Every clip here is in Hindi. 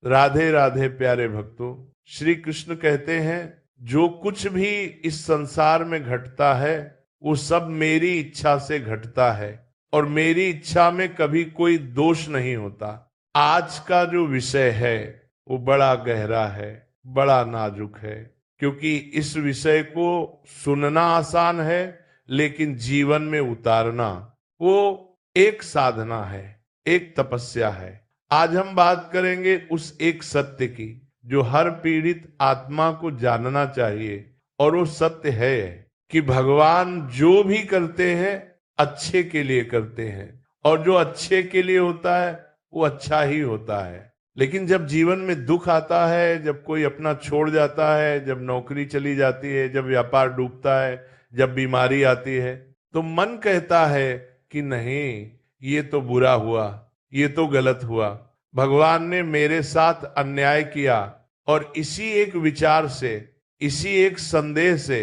राधे राधे प्यारे भक्तों। श्री कृष्ण कहते हैं जो कुछ भी इस संसार में घटता है वो सब मेरी इच्छा से घटता है और मेरी इच्छा में कभी कोई दोष नहीं होता। आज का जो विषय है वो बड़ा गहरा है, बड़ा नाजुक है, क्योंकि इस विषय को सुनना आसान है लेकिन जीवन में उतारना वो एक साधना है, एक तपस्या है। आज हम बात करेंगे उस एक सत्य की जो हर पीड़ित आत्मा को जानना चाहिए, और वो सत्य है कि भगवान जो भी करते हैं अच्छे के लिए करते हैं, और जो अच्छे के लिए होता है वो अच्छा ही होता है। लेकिन जब जीवन में दुख आता है, जब कोई अपना छोड़ जाता है, जब नौकरी चली जाती है, जब व्यापार डूबता है, जब बीमारी आती है, तो मन कहता है कि नहीं, ये तो बुरा हुआ, ये तो गलत हुआ, भगवान ने मेरे साथ अन्याय किया। और इसी एक विचार से, इसी एक संदेह से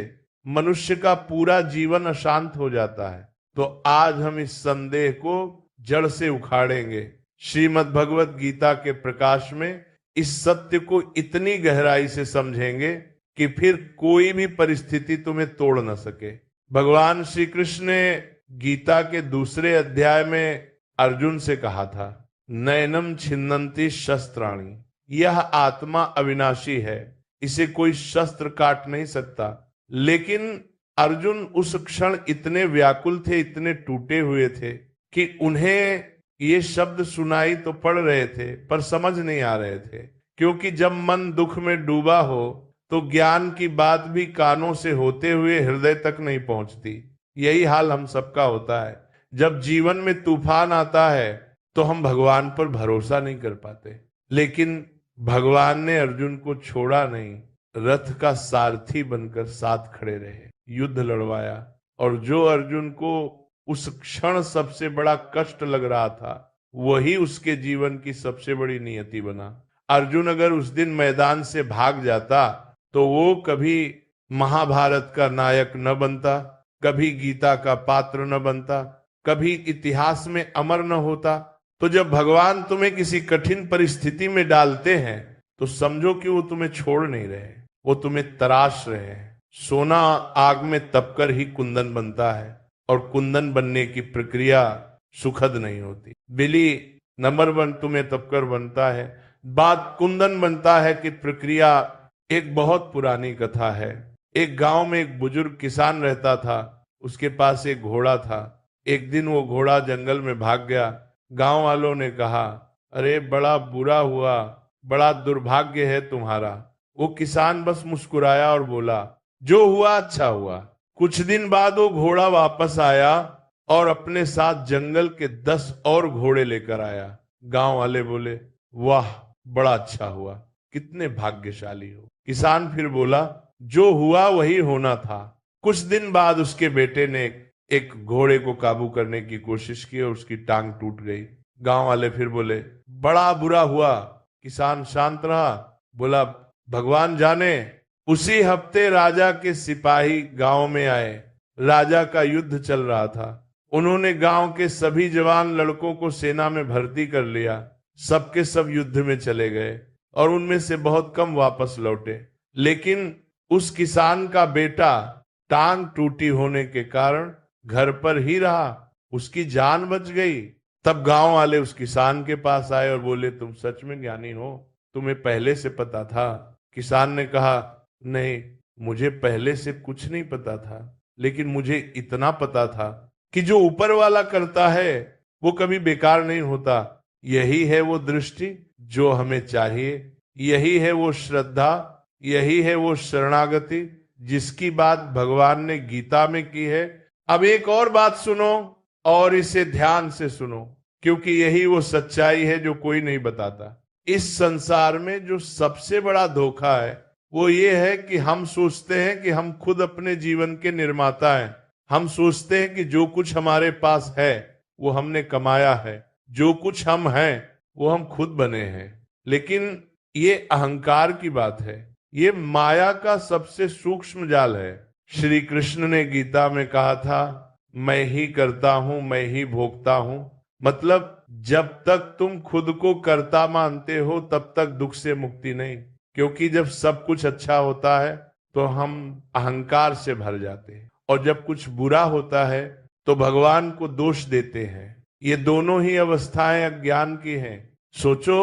मनुष्य का पूरा जीवन अशांत हो जाता है। तो आज हम इस संदेह को जड़ से उखाड़ेंगे। श्रीमद् भगवत गीता के प्रकाश में इस सत्य को इतनी गहराई से समझेंगे कि फिर कोई भी परिस्थिति तुम्हें तोड़ न सके। भगवान श्री कृष्ण ने गीता के दूसरे अध्याय में अर्जुन से कहा था, नैनम छिन्नन्ति शस्त्राणि, यह आत्मा अविनाशी है, इसे कोई शस्त्र काट नहीं सकता। लेकिन अर्जुन उस क्षण इतने व्याकुल थे, इतने टूटे हुए थे कि उन्हें ये शब्द सुनाई तो पड़ रहे थे पर समझ नहीं आ रहे थे, क्योंकि जब मन दुख में डूबा हो तो ज्ञान की बात भी कानों से होते हुए हृदय तक नहीं पहुंचती। यही हाल हम सबका होता है। जब जीवन में तूफान आता है तो हम भगवान पर भरोसा नहीं कर पाते, लेकिन भगवान ने अर्जुन को छोड़ा नहीं, रथ का सारथी बनकर साथ खड़े रहे, युद्ध लड़वाया। और जो अर्जुन को उस क्षण सबसे बड़ा कष्ट लग रहा था वही उसके जीवन की सबसे बड़ी नियति बना। अर्जुन अगर उस दिन मैदान से भाग जाता तो वो कभी महाभारत का नायक न बनता, कभी गीता का पात्र न बनता, कभी इतिहास में अमर न होता। तो जब भगवान तुम्हें किसी कठिन परिस्थिति में डालते हैं तो समझो कि वो तुम्हें छोड़ नहीं रहे, वो तुम्हें तराश रहे हैं। सोना आग में तपकर ही कुंदन बनता है, और कुंदन बनने की प्रक्रिया सुखद नहीं होती। बिली नंबर 1 तुम्हें तपकर बनता है, बात कुंदन बनता है कि प्रक्रिया एक बहुत पुरानी कथा है। एक गांव में एक बुजुर्ग किसान रहता था, उसके पास एक घोड़ा था। एक दिन वो घोड़ा जंगल में भाग गया। गांव वालों ने कहा, अरे बड़ा बुरा हुआ, बड़ा दुर्भाग्य है तुम्हारा। वो किसान बस मुस्कुराया और बोला, जो हुआ अच्छा हुआ। कुछ दिन बाद वो घोड़ा वापस आया और अपने साथ जंगल के 10 और घोड़े लेकर आया। गांव वाले बोले, वाह बड़ा अच्छा हुआ, कितने भाग्यशाली हो। किसान फिर बोला, जो हुआ वही होना था। कुछ दिन बाद उसके बेटे ने एक घोड़े को काबू करने की कोशिश की और उसकी टांग टूट गई। गांव वाले फिर बोले, बड़ा बुरा हुआ। किसान शांत रहा, बोला, भगवान जाने। उसी हफ्ते राजा के सिपाही गांव में आए। राजा का युद्ध चल रहा था। उन्होंने गांव के सभी जवान लड़कों को सेना में भर्ती कर लिया। सबके सब युद्ध में चले गए और उनमें से बहुत कम वापस लौटे। लेकिन उस किसान का बेटा टांग टूटी होने के कारण घर पर ही रहा, उसकी जान बच गई। तब गांव वाले उस किसान के पास आए और बोले, तुम सच में ज्ञानी हो, तुम्हें पहले से पता था? किसान ने कहा, नहीं, मुझे पहले से कुछ नहीं पता था, लेकिन मुझे इतना पता था कि जो ऊपर वाला करता है वो कभी बेकार नहीं होता। यही है वो दृष्टि जो हमें चाहिए, यही है वो श्रद्धा, यही है वो शरणागति जिसकी बात भगवान ने गीता में की है। अब एक और बात सुनो और इसे ध्यान से सुनो, क्योंकि यही वो सच्चाई है जो कोई नहीं बताता। इस संसार में जो सबसे बड़ा धोखा है वो ये है कि हम सोचते हैं कि हम खुद अपने जीवन के निर्माता हैं। हम सोचते हैं कि जो कुछ हमारे पास है वो हमने कमाया है, जो कुछ हम हैं वो हम खुद बने हैं। लेकिन ये अहंकार की बात है, ये माया का सबसे सूक्ष्म जाल है। श्री कृष्ण ने गीता में कहा था, मैं ही करता हूं, मैं ही भोगता हूं, मतलब जब तक तुम खुद को कर्ता मानते हो तब तक दुख से मुक्ति नहीं, क्योंकि जब सब कुछ अच्छा होता है तो हम अहंकार से भर जाते हैं, और जब कुछ बुरा होता है तो भगवान को दोष देते हैं। ये दोनों ही अवस्थाएं अज्ञान की हैं। सोचो,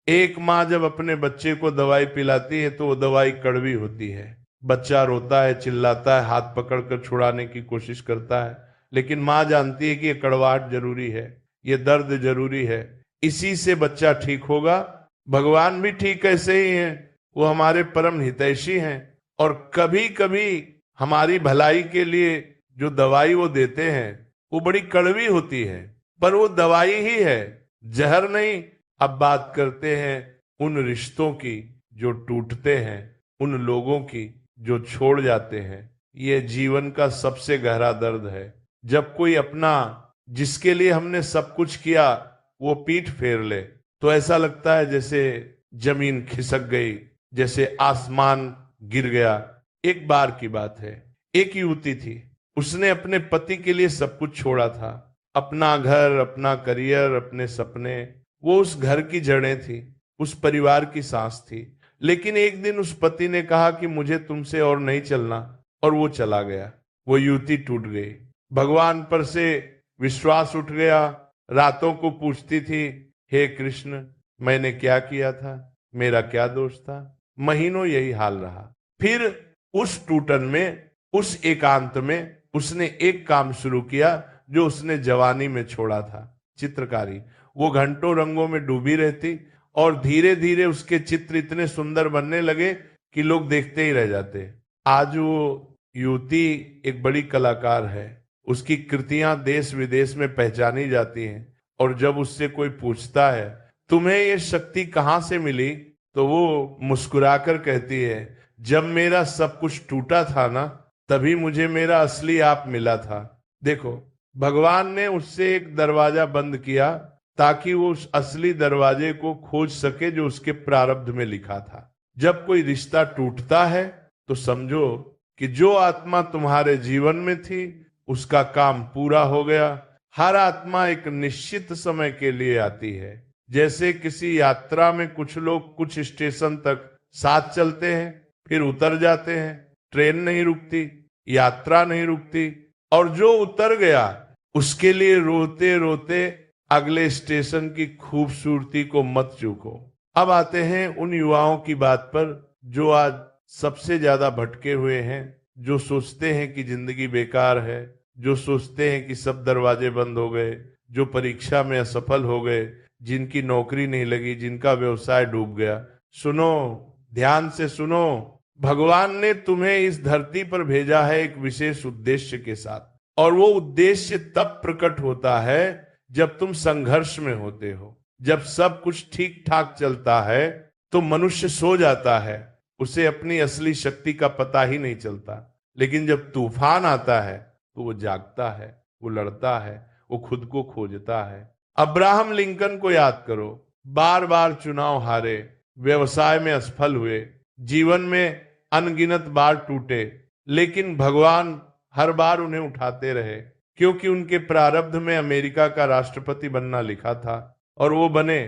एक माँ जब अपने बच्चे को दवाई पिलाती है तो वो दवाई कड़वी होती है, बच्चा रोता है, चिल्लाता है, हाथ पकड़कर छुड़ाने की कोशिश करता है, लेकिन माँ जानती है कि ये कड़वाहट जरूरी है, ये दर्द जरूरी है, इसी से बच्चा ठीक होगा। भगवान भी ठीक ऐसे ही हैं, वो हमारे परम हितैषी हैं, और कभी कभी हमारी भलाई के लिए जो दवाई वो देते हैं वो बड़ी कड़वी होती है, पर वो दवाई ही है, जहर नहीं। अब बात करते हैं उन रिश्तों की जो टूटते हैं, उन लोगों की जो छोड़ जाते हैं। ये जीवन का सबसे गहरा दर्द है। जब कोई अपना, जिसके लिए हमने सब कुछ किया, वो पीठ फेर ले तो ऐसा लगता है जैसे जमीन खिसक गई, जैसे आसमान गिर गया। एक बार की बात है, एक युवती थी, उसने अपने पति के लिए सब कुछ छोड़ा था, अपना घर, अपना करियर, अपने सपने। वो उस घर की जड़ें थी, उस परिवार की सांस थी। लेकिन एक दिन उस पति ने कहा कि मुझे तुमसे और नहीं चलना, और वो चला गया। वो युवती टूट गई, भगवान पर से विश्वास उठ गया। रातों को पूछती थी, हे कृष्ण, मैंने क्या किया था, मेरा क्या दोष था। महीनों यही हाल रहा। फिर उस टूटन में, उस एकांत में उसने एक काम शुरू किया जो उसने जवानी में छोड़ा था, चित्रकारी। वो घंटों रंगों में डूबी रहती, और धीरे धीरे उसके चित्र इतने सुंदर बनने लगे कि लोग देखते ही रह जाते। आज वो युवती एक बड़ी कलाकार है, उसकी कृतियां देश विदेश में पहचानी जाती हैं। और जब उससे कोई पूछता है, तुम्हें ये शक्ति कहाँ से मिली, तो वो मुस्कुराकर कहती है, जब मेरा सब कुछ टूटा था ना, तभी मुझे मेरा असली आप मिला था। देखो, भगवान ने उससे एक दरवाजा बंद किया ताकि वो उस असली दरवाजे को खोज सके जो उसके प्रारब्ध में लिखा था। जब कोई रिश्ता टूटता है तो समझो कि जो आत्मा तुम्हारे जीवन में थी उसका काम पूरा हो गया। हर आत्मा एक निश्चित समय के लिए आती है। जैसे किसी यात्रा में कुछ लोग कुछ स्टेशन तक साथ चलते हैं, फिर उतर जाते हैं, ट्रेन नहीं रुकती, यात्रा नहीं रुकती, और जो उतर गया उसके लिए रोते रोते अगले स्टेशन की खूबसूरती को मत चूको। अब आते हैं उन युवाओं की बात पर जो आज सबसे ज्यादा भटके हुए हैं, जो सोचते हैं कि जिंदगी बेकार है, जो सोचते हैं कि सब दरवाजे बंद हो गए, जो परीक्षा में असफल हो गए, जिनकी नौकरी नहीं लगी, जिनका व्यवसाय डूब गया। सुनो, ध्यान से सुनो, भगवान ने तुम्हें इस धरती पर भेजा है एक विशेष उद्देश्य के साथ, और वो उद्देश्य तब प्रकट होता है जब तुम संघर्ष में होते हो। जब सब कुछ ठीक ठाक चलता है तो मनुष्य सो जाता है, उसे अपनी असली शक्ति का पता ही नहीं चलता। लेकिन जब तूफान आता है तो वो जागता है, वो लड़ता है, वो खुद को खोजता है। अब्राहम लिंकन को याद करो, बार बार चुनाव हारे, व्यवसाय में असफल हुए, जीवन में अनगिनत बार टूटे, लेकिन भगवान हर बार उन्हें उठाते रहे, क्योंकि उनके प्रारब्ध में अमेरिका का राष्ट्रपति बनना लिखा था, और वो बने।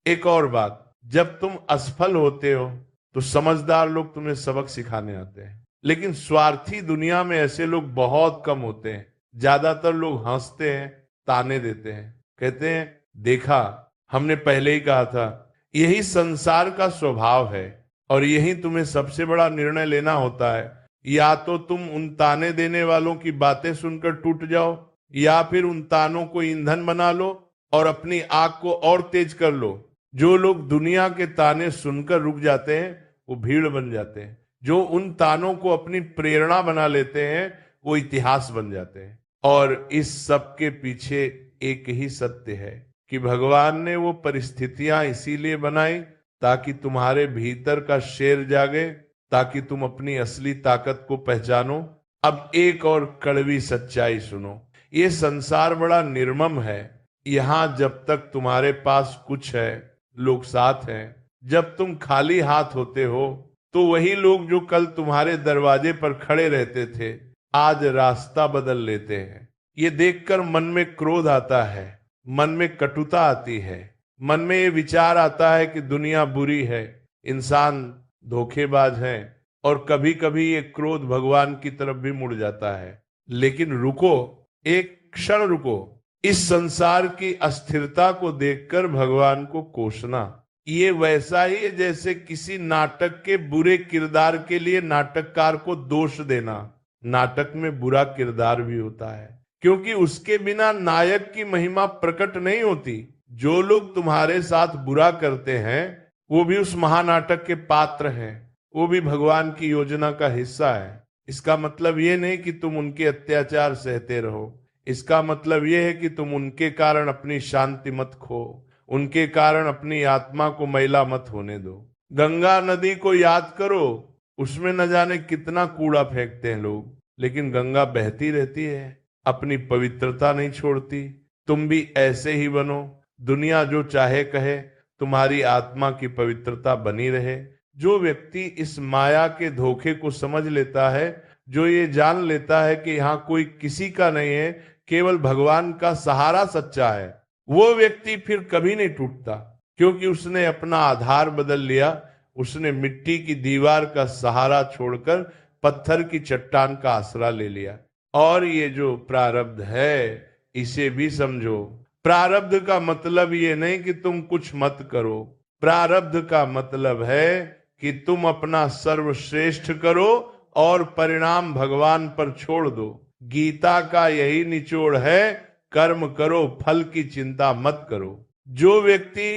एक और बात, जब तुम असफल होते हो तो समझदार लोग तुम्हें सबक सिखाने आते हैं, लेकिन स्वार्थी दुनिया में ऐसे लोग बहुत कम होते हैं। ज्यादातर लोग हंसते हैं, ताने देते हैं, कहते हैं, देखा, हमने पहले ही कहा था। यही संसार का स्वभाव है, और यही तुम्हें सबसे बड़ा निर्णय लेना होता है। या तो तुम उन ताने देने वालों की बातें सुनकर टूट जाओ, या फिर उन तानों को ईंधन बना लो और अपनी आग को और तेज कर लो। जो लोग दुनिया के ताने सुनकर रुक जाते हैं वो भीड़ बन जाते हैं, जो उन तानों को अपनी प्रेरणा बना लेते हैं वो इतिहास बन जाते हैं। और इस सब के पीछे एक ही सत्य है कि भगवान ने वो परिस्थितियां इसीलिए बनाई ताकि तुम्हारे भीतर का शेर जागे, ताकि तुम अपनी असली ताकत को पहचानो। अब एक और कड़वी सच्चाई सुनो, ये संसार बड़ा निर्मम है। यहाँ जब तक तुम्हारे पास कुछ है, लोग साथ हैं। जब तुम खाली हाथ होते हो तो वही लोग जो कल तुम्हारे दरवाजे पर खड़े रहते थे आज रास्ता बदल लेते हैं। ये देखकर मन में क्रोध आता है, मन में कटुता आती है, मन में ये विचार आता है कि दुनिया बुरी है, इंसान धोखेबाज है, और कभी कभी ये क्रोध भगवान की तरफ भी मुड़ जाता है। लेकिन रुको, एक क्षण रुको। इस संसार की अस्थिरता को देखकर भगवान को कोसना, ये वैसा ही है जैसे किसी नाटक के बुरे किरदार के लिए नाटककार को दोष देना। नाटक में बुरा किरदार भी होता है, क्योंकि उसके बिना नायक की महिमा प्रकट नहीं होती। जो लोग तुम्हारे साथ बुरा करते हैं वो भी उस महानाटक के पात्र हैं, वो भी भगवान की योजना का हिस्सा है। इसका मतलब ये नहीं कि तुम उनके अत्याचार सहते रहो, इसका मतलब ये है कि तुम उनके कारण अपनी शांति मत खो, उनके कारण अपनी आत्मा को मैला मत होने दो। गंगा नदी को याद करो, उसमें न जाने कितना कूड़ा फेंकते हैं लोग, लेकिन गंगा बहती रहती है, अपनी पवित्रता नहीं छोड़ती। तुम भी ऐसे ही बनो, दुनिया जो चाहे कहे, तुम्हारी आत्मा की पवित्रता बनी रहे। जो व्यक्ति इस माया के धोखे को समझ लेता है, जो ये जान लेता है कि यहाँ कोई किसी का नहीं है, केवल भगवान का सहारा सच्चा है, वो व्यक्ति फिर कभी नहीं टूटता, क्योंकि उसने अपना आधार बदल लिया। उसने मिट्टी की दीवार का सहारा छोड़कर पत्थर की चट्टान का आसरा ले लिया। और ये जो प्रारब्ध है, इसे भी समझो। प्रारब्ध का मतलब ये नहीं कि तुम कुछ मत करो, प्रारब्ध का मतलब है कि तुम अपना सर्वश्रेष्ठ करो और परिणाम भगवान पर छोड़ दो। गीता का यही निचोड़ है, कर्म करो, फल की चिंता मत करो। जो व्यक्ति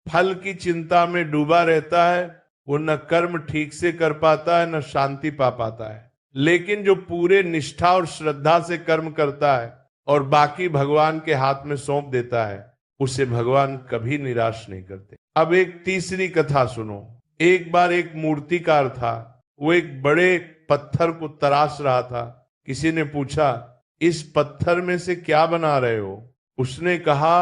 फल की चिंता में डूबा रहता है, वो न कर्म ठीक से कर पाता है, न शांति पा पाता है। लेकिन जो पूरे निष्ठा और श्रद्धा से कर्म करता है और बाकी भगवान के हाथ में सौंप देता है, उसे भगवान कभी निराश नहीं करते। अब एक तीसरी कथा सुनो। एक बार एक मूर्तिकार था, वो एक बड़े पत्थर को तराश रहा था। किसी ने पूछा, इस पत्थर में से क्या बना रहे हो? उसने कहा,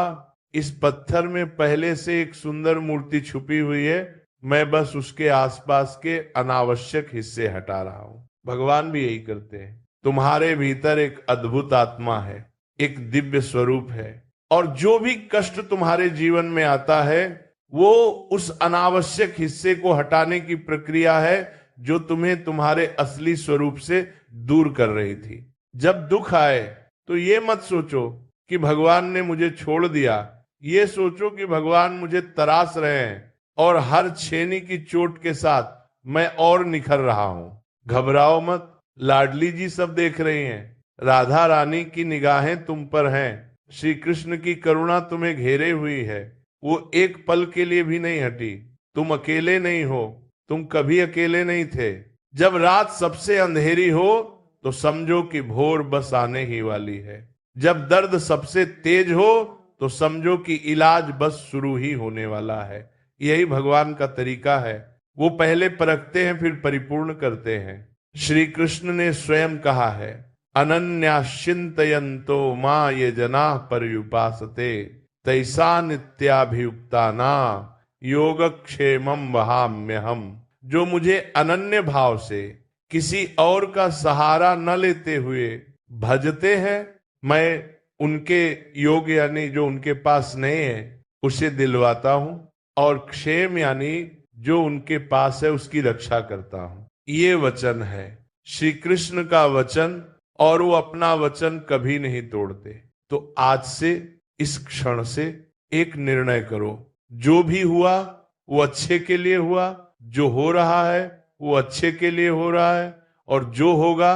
इस पत्थर में पहले से एक सुंदर मूर्ति छुपी हुई है, मैं बस उसके आसपास के अनावश्यक हिस्से हटा रहा हूं। भगवान भी यही करते हैं। तुम्हारे भीतर एक अद्भुत आत्मा है, एक दिव्य स्वरूप है, और जो भी कष्ट तुम्हारे जीवन में आता है, वो उस अनावश्यक हिस्से को हटाने की प्रक्रिया है जो तुम्हें तुम्हारे असली स्वरूप से दूर कर रही थी। जब दुख आए तो ये मत सोचो कि भगवान ने मुझे छोड़ दिया, ये सोचो कि भगवान मुझे तराश रहे हैं और हर छेनी की चोट के साथ मैं और निखर रहा हूं। घबराओ मत, लाडली जी सब देख रही हैं, राधा रानी की निगाहें तुम पर हैं, श्री कृष्ण की करुणा तुम्हें घेरे हुई है, वो एक पल के लिए भी नहीं हटी। तुम अकेले नहीं हो, तुम कभी अकेले नहीं थे। जब रात सबसे अंधेरी हो तो समझो कि भोर बस आने ही वाली है। जब दर्द सबसे तेज हो तो समझो कि इलाज बस शुरू ही होने वाला है। यही भगवान का तरीका है, वो पहले परखते हैं फिर परिपूर्ण करते हैं। श्री कृष्ण ने स्वयं कहा है, अनन्याश्चिन्तयन्तो मां ये जना पर्युपासते तैसा नित्याभियुक्ता ना योगक्षेमं वहाम्यहम्। जो मुझे अनन्य भाव से किसी और का सहारा न लेते हुए भजते हैं, मैं उनके योग यानी जो उनके पास नहीं है उसे दिलवाता हूं, और क्षेम यानी जो उनके पास है उसकी रक्षा करता हूं। ये वचन है श्री कृष्ण का वचन, और वो अपना वचन कभी नहीं तोड़ते। तो आज से, इस क्षण से एक निर्णय करो, जो भी हुआ वो अच्छे के लिए हुआ, जो हो रहा है वो अच्छे के लिए हो रहा है, और जो होगा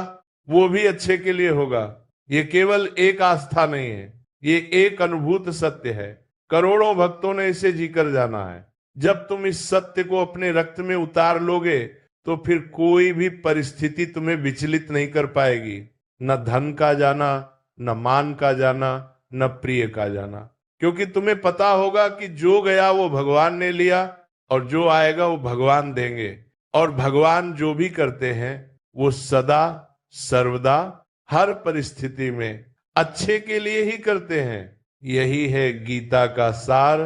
वो भी अच्छे के लिए होगा। ये केवल एक आस्था नहीं है, ये एक अनुभूत सत्य है। करोड़ों भक्तों ने इसे जीकर जाना है। जब तुम इस सत्य को अपने रक्त में उतार लोगे तो फिर कोई भी परिस्थिति तुम्हें विचलित नहीं कर पाएगी। न धन का जाना, न मान का जाना, न प्रिय का जाना, क्योंकि तुम्हें पता होगा कि जो गया वो भगवान ने लिया और जो आएगा वो भगवान देंगे। और भगवान जो भी करते हैं वो सदा सर्वदा हर परिस्थिति में अच्छे के लिए ही करते हैं। यही है गीता का सार,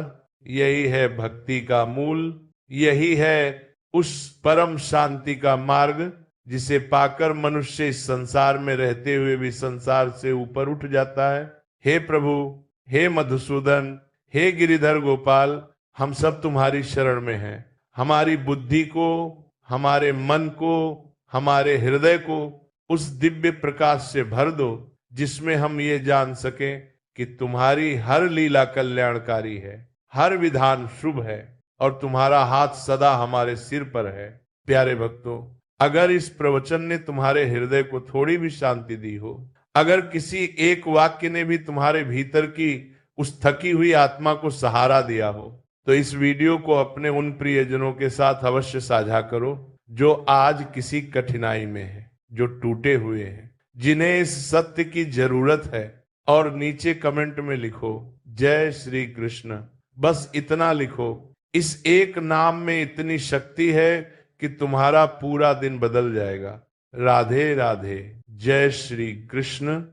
यही है भक्ति का मूल, यही है उस परम शांति का मार्ग जिसे पाकर मनुष्य इस संसार में रहते हुए भी संसार से ऊपर उठ जाता है। हे प्रभु, हे मधुसूदन, हे गिरिधर गोपाल, हम सब तुम्हारी शरण में हैं। हमारी बुद्धि को, हमारे मन को, हमारे हृदय को उस दिव्य प्रकाश से भर दो जिसमें हम ये जान सकें कि तुम्हारी हर लीला कल्याणकारी है, हर विधान शुभ है और तुम्हारा हाथ सदा हमारे सिर पर है। प्यारे भक्तों, अगर इस प्रवचन ने तुम्हारे हृदय को थोड़ी भी शांति दी हो, अगर किसी एक वाक्य ने भी तुम्हारे भीतर की उस थकी हुई आत्मा को सहारा दिया हो, तो इस वीडियो को अपने उन प्रियजनों के साथ अवश्य साझा करो जो आज किसी कठिनाई में है, जो टूटे हुए हैं, जिन्हें इस सत्य की जरूरत है। और नीचे कमेंट में लिखो जय श्री कृष्ण, बस इतना लिखो। इस एक नाम में इतनी शक्ति है कि तुम्हारा पूरा दिन बदल जाएगा। राधे राधे, जय श्री कृष्ण।